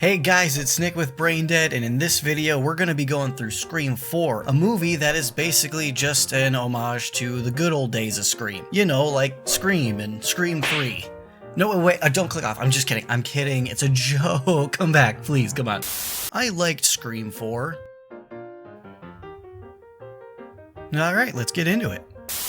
Hey guys, it's Nick with Braindead, and in this video we're going to be going through Scream 4, a movie that is basically just an homage to the good old days of Scream. You know, like Scream and Scream 3. No, wait, don't click off. I'm just kidding. I'm kidding. It's a joke. Come back, please. Come on. I liked Scream 4. Alright, let's get into it.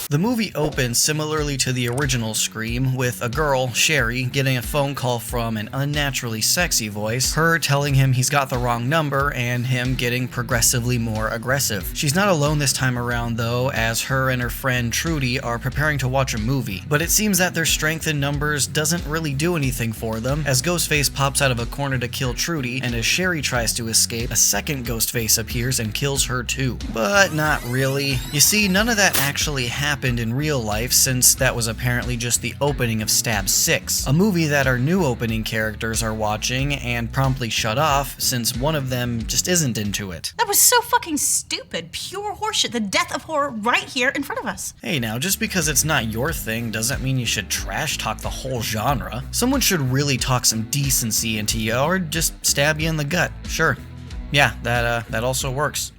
The movie opens similarly to the original Scream, with a girl, Sherry, getting a phone call from an unnaturally sexy voice, her telling him he's got the wrong number, and him getting progressively more aggressive. She's not alone this time around though, as her and her friend Trudy are preparing to watch a movie, but it seems that their strength in numbers doesn't really do anything for them, as Ghostface pops out of a corner to kill Trudy, and as Sherry tries to escape, a second Ghostface appears and kills her too. But not really. You see, none of that actually happened in real life, since that was apparently just the opening of Stab 6, a movie that our new opening characters are watching and promptly shut off since one of them just isn't into it. That was so fucking stupid. Pure horseshit. The death of horror right here in front of us. Hey now, just because it's not your thing doesn't mean you should trash talk the whole genre. Someone should really talk some decency into you or just stab you in the gut. Sure. Yeah, that also works.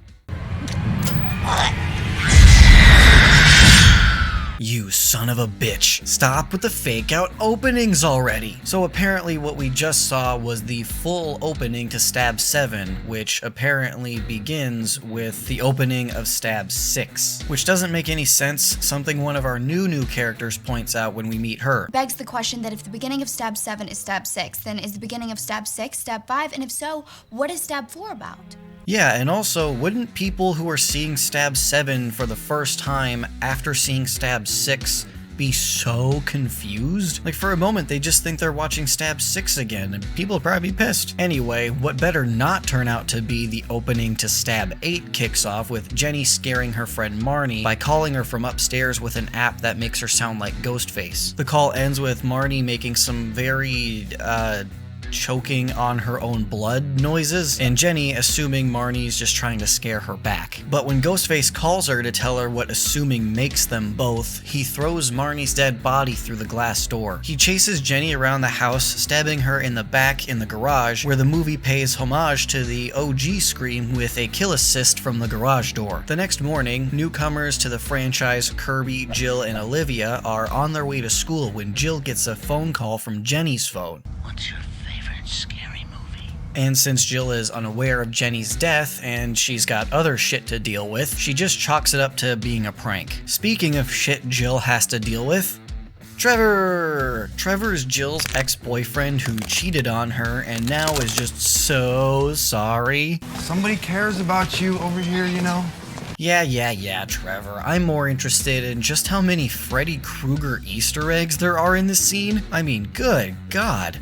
You son of a bitch. Stop with the fake out openings already. So apparently what we just saw was the full opening to Stab 7, which apparently begins with the opening of Stab 6, which doesn't make any sense, something one of our new characters points out when we meet her. Begs the question that if the beginning of Stab 7 is Stab 6, then is the beginning of Stab 6 Stab 5? And if so, what is Stab 4 about? Yeah, and also, wouldn't people who are seeing Stab 7 for the first time after seeing Stab 6 be so confused? Like, for a moment, they just think they're watching Stab 6 again, and people would probably be pissed. Anyway, what better not turn out to be the opening to Stab 8 kicks off with Jenny scaring her friend Marnie by calling her from upstairs with an app that makes her sound like Ghostface. The call ends with Marnie making some very, choking on her own blood noises, and Jenny assuming Marnie's just trying to scare her back. But when Ghostface calls her to tell her what assuming makes them both, he throws Marnie's dead body through the glass door. He chases Jenny around the house, stabbing her in the back in the garage, where the movie pays homage to the OG Scream with a kill assist from the garage door. The next morning, newcomers to the franchise, Kirby, Jill, and Olivia, are on their way to school when Jill gets a phone call from Jenny's phone. What's your favorite scary movie? And since Jill is unaware of Jenny's death and she's got other shit to deal with, she just chalks it up to being a prank. Speaking of shit Jill has to deal with, Trevor! Trevor's Jill's ex-boyfriend who cheated on her and now is just so sorry. Somebody cares about you over here, you know? Yeah, Trevor. I'm more interested in just how many Freddy Krueger Easter eggs there are in this scene. I mean, good God.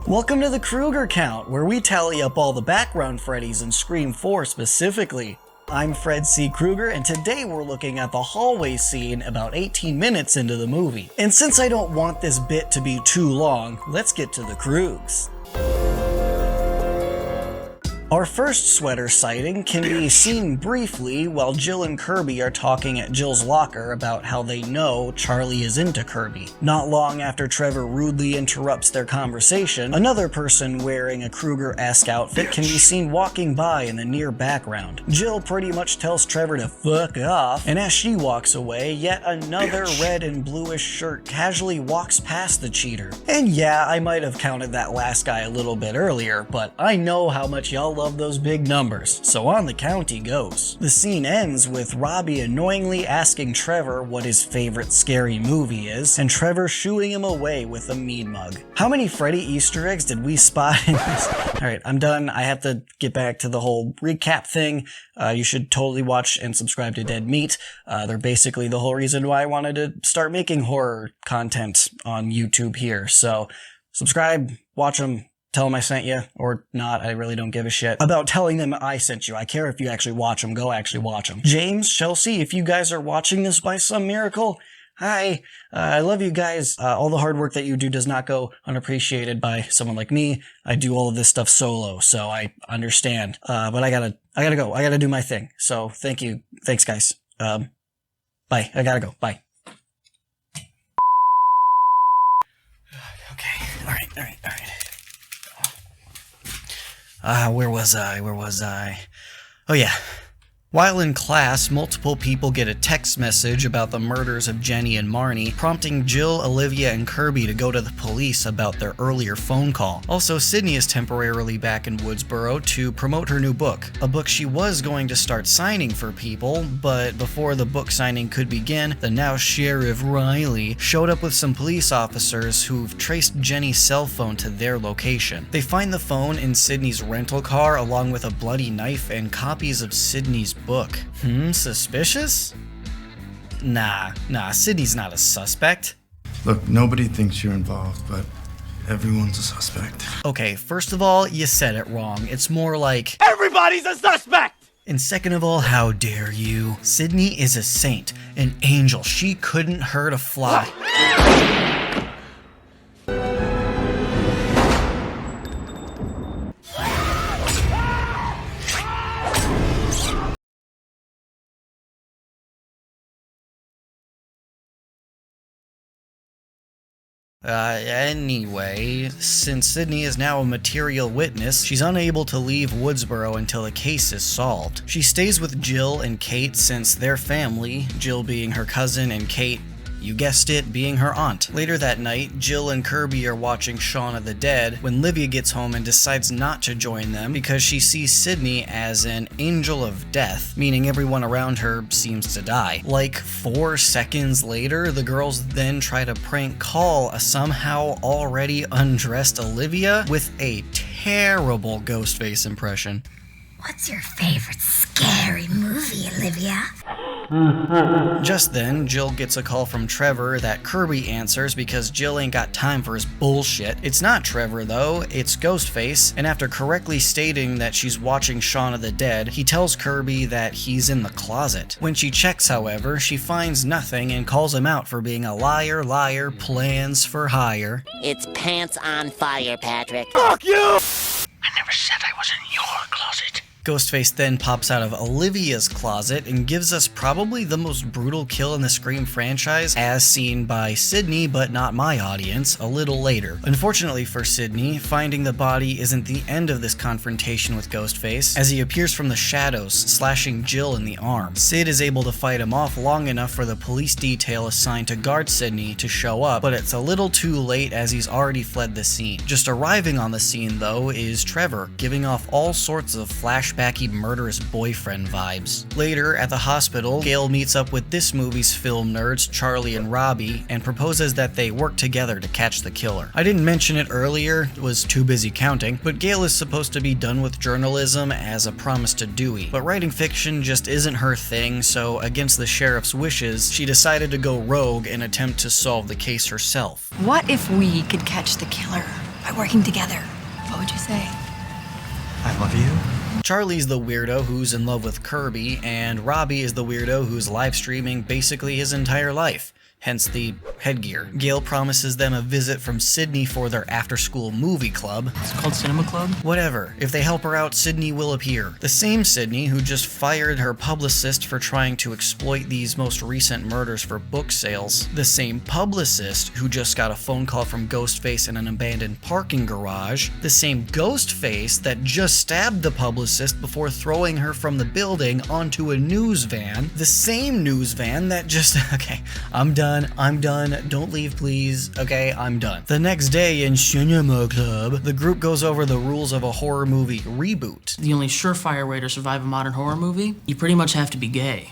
Welcome to the Krueger Count, where we tally up all the background Freddys in Scream 4 specifically. I'm Fred C. Krueger, and today we're looking at the hallway scene about 18 minutes into the movie. And since I don't want this bit to be too long, let's get to the Kroogs. Our first sweater sighting can be seen briefly while Jill and Kirby are talking at Jill's locker about how they know Charlie is into Kirby. Not long after Trevor rudely interrupts their conversation, another person wearing a Krueger-esque outfit can be seen walking by in the near background. Jill pretty much tells Trevor to fuck off, and as she walks away, yet another red and bluish shirt casually walks past the cheater. And yeah, I might have counted that last guy a little bit earlier, but I know how much y'all love those big numbers, so on the count he goes. The scene ends with Robbie annoyingly asking Trevor what his favorite scary movie is, and Trevor shooing him away with a mead mug. How many Freddy Easter eggs did we spot in this? Alright, I'm done. I have to get back to the whole recap thing. You should totally watch and subscribe to Dead Meat. They're basically the whole reason why I wanted to start making horror content on YouTube here. So subscribe, watch them, tell them I sent you, or not, I really don't give a shit about telling them I sent you. I care if you actually watch them, go actually watch them. James, Chelsea, if you guys are watching this by some miracle, hi, I love you guys. All the hard work that you do does not go unappreciated by someone like me. I do all of this stuff solo, so I understand. But I gotta go. I gotta do my thing. So thank you. Thanks, guys. Bye. I gotta go. Bye. Alright. Where was I? Oh yeah. While in class, multiple people get a text message about the murders of Jenny and Marnie, prompting Jill, Olivia, and Kirby to go to the police about their earlier phone call. Also, Sidney is temporarily back in Woodsboro to promote her new book, a book she was going to start signing for people, but before the book signing could begin, the now Sheriff Riley showed up with some police officers who've traced Jenny's cell phone to their location. They find the phone in Sidney's rental car along with a bloody knife and copies of Sidney's book. Suspicious? Nah, Sidney's not a suspect. Look, nobody thinks you're involved, but everyone's a suspect. Okay, first of all, you said it wrong. It's more like, everybody's a suspect! And second of all, how dare you? Sidney is a saint, an angel. She couldn't hurt a fly. Anyway, since Sidney is now a material witness, she's unable to leave Woodsboro until the case is solved. She stays with Jill and Kate since they're family, Jill being her cousin and Kate, you guessed it, being her aunt. Later that night, Jill and Kirby are watching Shaun of the Dead when Livia gets home and decides not to join them because she sees Sidney as an angel of death, meaning everyone around her seems to die. Like 4 seconds later, the girls then try to prank call a somehow already undressed Olivia with a terrible Ghostface impression. What's your favorite scary movie, Olivia? Just then, Jill gets a call from Trevor that Kirby answers because Jill ain't got time for his bullshit. It's not Trevor though, it's Ghostface, and after correctly stating that she's watching Shaun of the Dead, he tells Kirby that he's in the closet. When she checks, however, she finds nothing and calls him out for being a liar, plans for hire. It's pants on fire, Patrick. Fuck you! I never said I was in your closet. Ghostface then pops out of Olivia's closet and gives us probably the most brutal kill in the Scream franchise, as seen by Sidney, but not my audience, a little later. Unfortunately for Sidney, finding the body isn't the end of this confrontation with Ghostface, as he appears from the shadows, slashing Jill in the arm. Sid is able to fight him off long enough for the police detail assigned to guard Sidney to show up, but it's a little too late as he's already fled the scene. Just arriving on the scene, though, is Trevor, giving off all sorts of flashbacky murderous boyfriend vibes. Later, at the hospital, Gail meets up with this movie's film nerds, Charlie and Robbie, and proposes that they work together to catch the killer. I didn't mention it earlier, was too busy counting, but Gail is supposed to be done with journalism as a promise to Dewey, but writing fiction just isn't her thing, so against the sheriff's wishes, she decided to go rogue and attempt to solve the case herself. What if we could catch the killer by working together? What would you say? I love you. Charlie's the weirdo who's in love with Kirby, and Robbie is the weirdo who's live streaming basically his entire life. Hence the headgear. Gail promises them a visit from Sidney for their after-school movie club. It's called Cinema Club? Whatever. If they help her out, Sidney will appear. The same Sidney who just fired her publicist for trying to exploit these most recent murders for book sales. The same publicist who just got a phone call from Ghostface in an abandoned parking garage. The same Ghostface that just stabbed the publicist before throwing her from the building onto a news van. The same news van that just... Okay, I'm done, don't leave please, okay, I'm done. The next day in Cinema Club, the group goes over the rules of a horror movie reboot. The only surefire way to survive a modern horror movie? You pretty much have to be gay.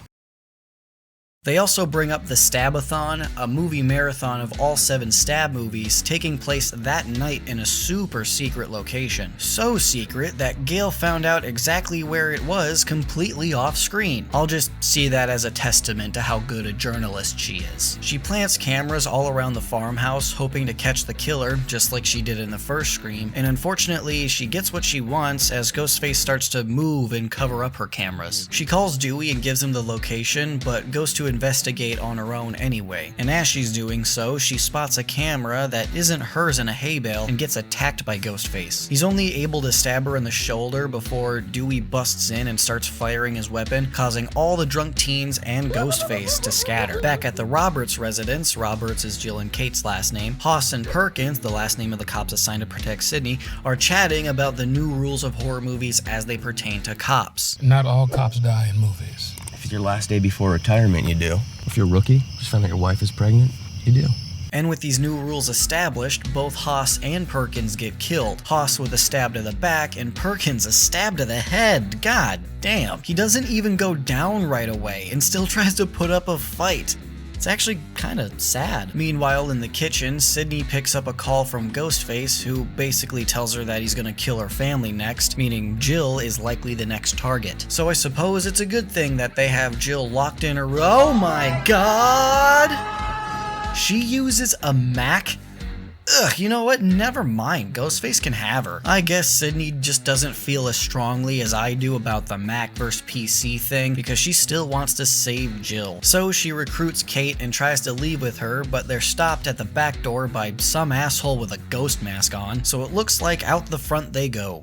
They also bring up the Stabathon, a movie marathon of all 7 Stab movies taking place that night in a super secret location. So secret that Gail found out exactly where it was completely off screen. I'll just see that as a testament to how good a journalist she is. She plants cameras all around the farmhouse hoping to catch the killer, just like she did in the first Scream, and unfortunately she gets what she wants as Ghostface starts to move and cover up her cameras. She calls Dewey and gives him the location, but goes to investigate on her own anyway. And as she's doing so, she spots a camera that isn't hers in a hay bale and gets attacked by Ghostface. He's only able to stab her in the shoulder before Dewey busts in and starts firing his weapon, causing all the drunk teens and Ghostface to scatter. Back at the Roberts residence, Roberts is Jill and Kate's last name, Hoss and Perkins, the last name of the cops assigned to protect Sidney, are chatting about the new rules of horror movies as they pertain to cops. Not all cops die in movies. If it's your last day before retirement, you do. If you're a rookie, just found out your wife is pregnant, you do. And with these new rules established, both Hoss and Perkins get killed. Hoss with a stab to the back, and Perkins a stab to the head. God damn. He doesn't even go down right away, and still tries to put up a fight. It's actually kinda sad. Meanwhile, in the kitchen, Sidney picks up a call from Ghostface, who basically tells her that he's gonna kill her family next, meaning Jill is likely the next target. So I suppose it's a good thing that they have Jill locked in her room. Oh my god! She uses a Mac? Ugh, you know what? Never mind. Ghostface can have her. I guess Sidney just doesn't feel as strongly as I do about the Mac vs. PC thing because she still wants to save Jill. So she recruits Kate and tries to leave with her, but they're stopped at the back door by some asshole with a ghost mask on, so it looks like out the front they go.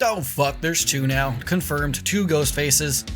Oh fuck, there's two now. Confirmed, two Ghostfaces.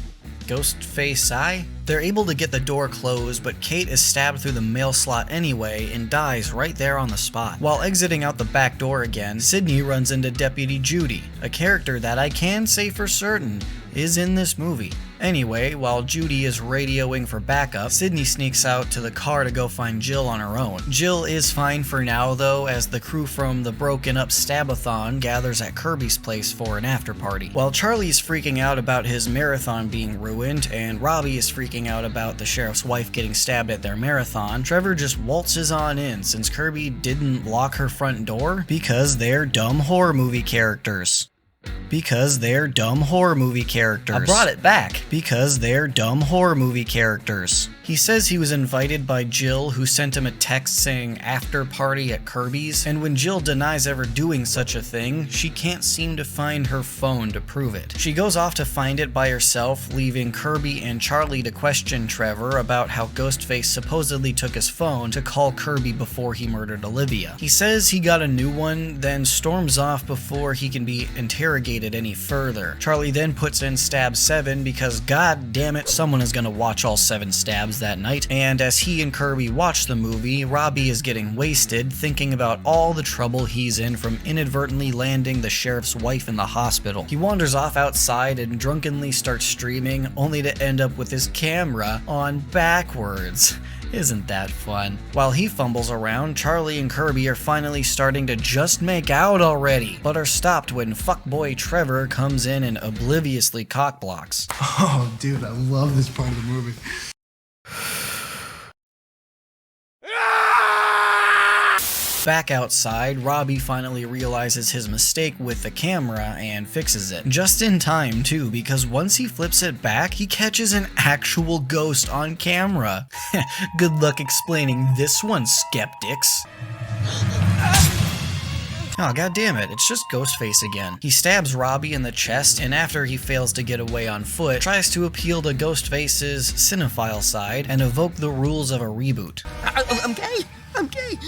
Ghostface-I? They're able to get the door closed, but Kate is stabbed through the mail slot anyway and dies right there on the spot. While exiting out the back door again, Sidney runs into Deputy Judy, a character that I can say for certain is in this movie. Anyway, while Judy is radioing for backup, Sidney sneaks out to the car to go find Jill on her own. Jill is fine for now though, as the crew from the Broken Up Stabathon gathers at Kirby's place for an after party. While Charlie's freaking out about his marathon being ruined, and Robbie is freaking out about the sheriff's wife getting stabbed at their marathon, Trevor just waltzes on in since Kirby didn't lock her front door because they're dumb horror movie characters. Because they're dumb horror movie characters. I brought it back. Because they're dumb horror movie characters. He says he was invited by Jill, who sent him a text saying after party at Kirby's, and when Jill denies ever doing such a thing, she can't seem to find her phone to prove it. She goes off to find it by herself, leaving Kirby and Charlie to question Trevor about how Ghostface supposedly took his phone to call Kirby before he murdered Olivia. He says he got a new one, then storms off before he can be interrogated any further. Charlie then puts in stab 7 because god damn it, someone is gonna watch all 7 stabs that night, and as he and Kirby watch the movie, Robbie is getting wasted thinking about all the trouble he's in from inadvertently landing the sheriff's wife in the hospital. He wanders off outside and drunkenly starts streaming, only to end up with his camera on backwards. Isn't that fun? While he fumbles around, Charlie and Kirby are finally starting to just make out already, but are stopped when fuckboy Trevor comes in and obliviously cockblocks. Oh, dude, I love this part of the movie. Back outside, Robbie finally realizes his mistake with the camera and fixes it. Just in time too, because once he flips it back, he catches an actual ghost on camera. Good luck explaining this one, skeptics. Oh, god damn it, it's just Ghostface again. He stabs Robbie in the chest, and after he fails to get away on foot, tries to appeal to Ghostface's cinephile side and evoke the rules of a reboot. I'm gay! I'm gay!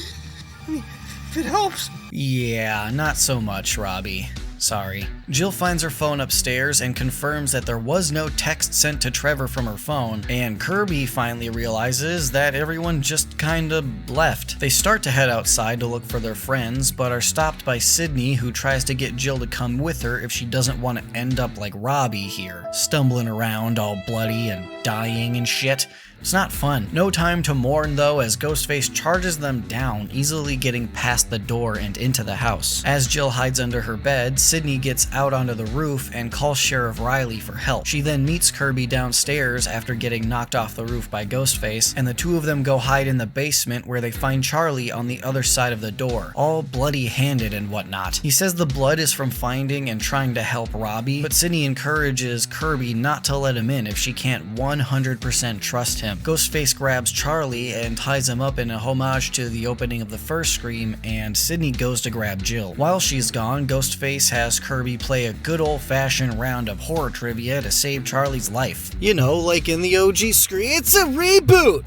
If it helps. Yeah, not so much, Robbie. Sorry. Jill finds her phone upstairs and confirms that there was no text sent to Trevor from her phone, and Kirby finally realizes that everyone just kinda left. They start to head outside to look for their friends, but are stopped by Sidney, who tries to get Jill to come with her if she doesn't want to end up like Robbie here, stumbling around all bloody and dying and shit. It's not fun. No time to mourn though, as Ghostface charges them down, easily getting past the door and into the house. As Jill hides under her bed, Sidney gets out onto the roof and calls Sheriff Riley for help. She then meets Kirby downstairs after getting knocked off the roof by Ghostface, and the two of them go hide in the basement where they find Charlie on the other side of the door, all bloody-handed and whatnot. He says the blood is from finding and trying to help Robbie, but Sidney encourages Kirby not to let him in if she can't 100% trust him him. Ghostface grabs Charlie and ties him up in a homage to the opening of the first Scream, and Sidney goes to grab Jill. While she's gone, Ghostface has Kirby play a good old-fashioned round of horror trivia to save Charlie's life. You know, like in the OG Scream, it's a reboot!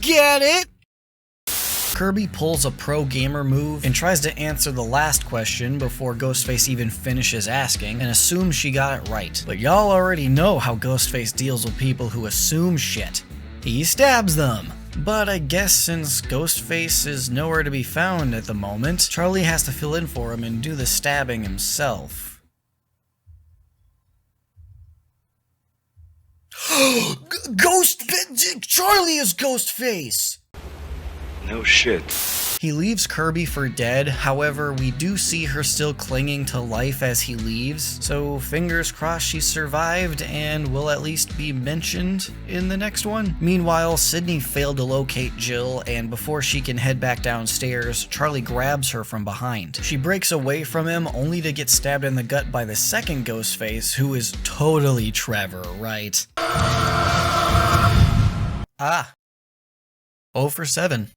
Get it? Kirby pulls a pro gamer move and tries to answer the last question before Ghostface even finishes asking, and assumes she got it right. But y'all already know how Ghostface deals with people who assume shit. He stabs them. But I guess since Ghostface is nowhere to be found at the moment, Charlie has to fill in for him and do the stabbing himself. Charlie is Ghostface! No shit. He leaves Kirby for dead, however, we do see her still clinging to life as he leaves, so fingers crossed she survived and will at least be mentioned in the next one. Meanwhile, Sidney failed to locate Jill, and before she can head back downstairs, Charlie grabs her from behind. She breaks away from him only to get stabbed in the gut by the second Ghostface, who is totally Trevor, right? 0 for 7.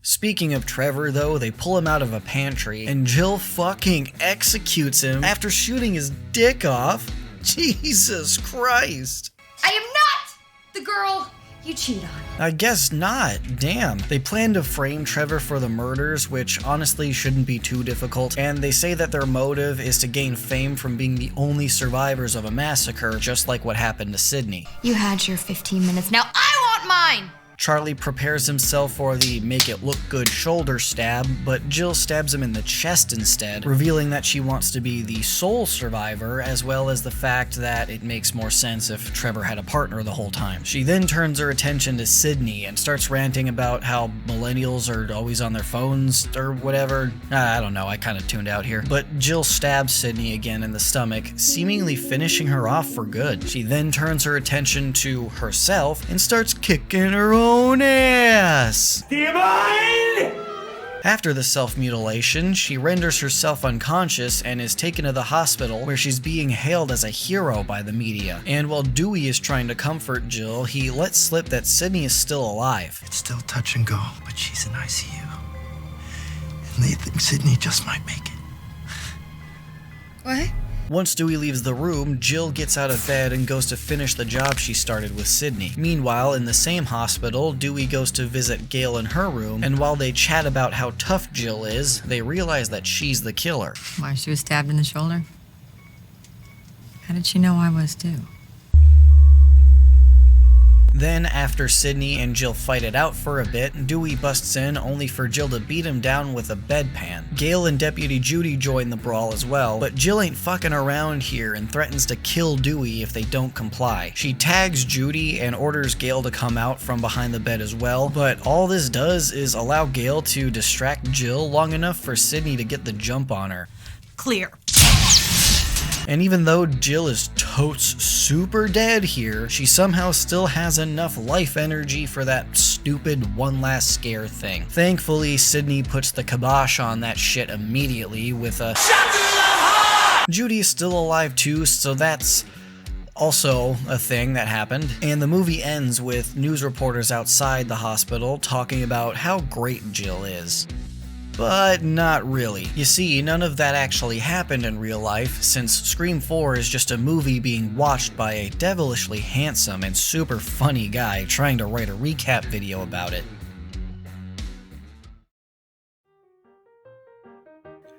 Speaking of Trevor, though, they pull him out of a pantry, and Jill fucking executes him after shooting his dick off. Jesus Christ. I am not the girl you cheat on. I guess not. Damn. They plan to frame Trevor for the murders, which honestly shouldn't be too difficult, and they say that their motive is to gain fame from being the only survivors of a massacre, just like what happened to Sidney. You had your 15 minutes, now I want mine! Charlie prepares himself for the make it look good shoulder stab, but Jill stabs him in the chest instead, revealing that she wants to be the sole survivor, as well as the fact that it makes more sense if Trevor had a partner the whole time. She then turns her attention to Sidney and starts ranting about how millennials are always on their phones or whatever. I don't know, I kind of tuned out here. But Jill stabs Sidney again in the stomach, seemingly finishing her off for good. She then turns her attention to herself and starts kicking her own ass. After the self-mutilation, she renders herself unconscious and is taken to the hospital, where she's being hailed as a hero by the media. And while Dewey is trying to comfort Jill, he lets slip that Sidney is still alive. It's still touch and go, but she's in ICU. And they think Sidney just might make it. What? Once Dewey leaves the room, Jill gets out of bed and goes to finish the job she started with Sidney. Meanwhile, in the same hospital, Dewey goes to visit Gail in her room, and while they chat about how tough Jill is, they realize that she's the killer. Why, she was stabbed in the shoulder? How did she know I was too? Then, after Sidney and Jill fight it out for a bit, Dewey busts in only for Jill to beat him down with a bedpan. Gail and Deputy Judy join the brawl as well, but Jill ain't fucking around here and threatens to kill Dewey if they don't comply. She tags Judy and orders Gail to come out from behind the bed as well, but all this does is allow Gail to distract Jill long enough for Sidney to get the jump on her. Clear. And even though Jill is totes super dead here, she somehow still has enough life energy for that stupid one last scare thing. Thankfully, Sidney puts the kibosh on that shit immediately with a Judy is still alive too, so that's also a thing that happened. And the movie ends with news reporters outside the hospital talking about how great Jill is. But not really. You see, none of that actually happened in real life, since Scream 4 is just a movie being watched by a devilishly handsome and super funny guy trying to write a recap video about it.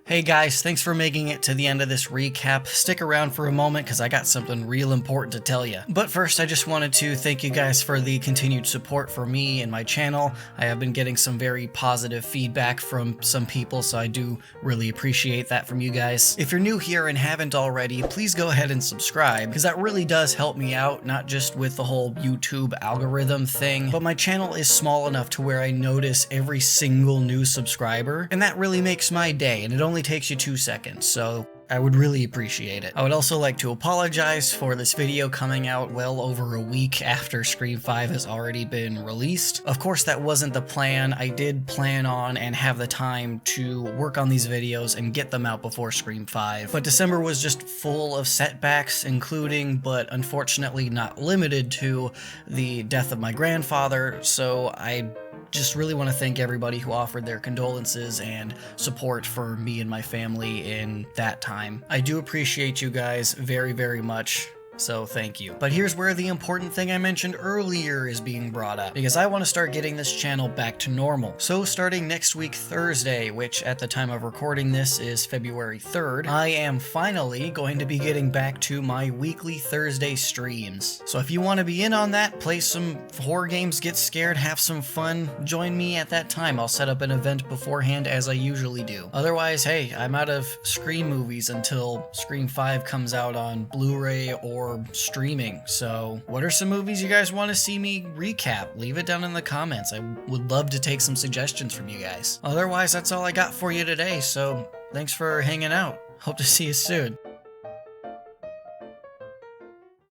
Hey guys, thanks for making it to the end of this recap. Stick around for a moment because I got something real important to tell you. But first, I just wanted to thank you guys for the continued support for me and my channel. I have been getting some very positive feedback from some people, so I do really appreciate that from you guys. If you're new here and haven't already, please go ahead and subscribe, because that really does help me out, not just with the whole YouTube algorithm thing, but my channel is small enough to where I notice every single new subscriber, and that really makes my day, and it only takes you 2 seconds, so I would really appreciate it. I would also like to apologize for this video coming out well over a week after Scream 5 has already been released. Of course, that wasn't the plan. I did plan on and have the time to work on these videos and get them out before Scream 5, but December was just full of setbacks, including, but unfortunately not limited to, the death of my grandfather, so I just really want to thank everybody who offered their condolences and support for me and my family in that time. I do appreciate you guys very, very much. So thank you. But here's where the important thing I mentioned earlier is being brought up, because I want to start getting this channel back to normal. So starting next week Thursday, which at the time of recording this is February 3rd, I am finally going to be getting back to my weekly Thursday streams. So if you want to be in on that, play some horror games, get scared, have some fun, join me at that time. I'll set up an event beforehand as I usually do. Otherwise, hey, I'm out of Scream movies until Scream 5 comes out on Blu-ray or streaming. So what are some movies you guys want to see me recap? Leave it down in the comments. I would love to take some suggestions from you guys. Otherwise, that's all I got for you today, so thanks for hanging out. Hope to see you soon.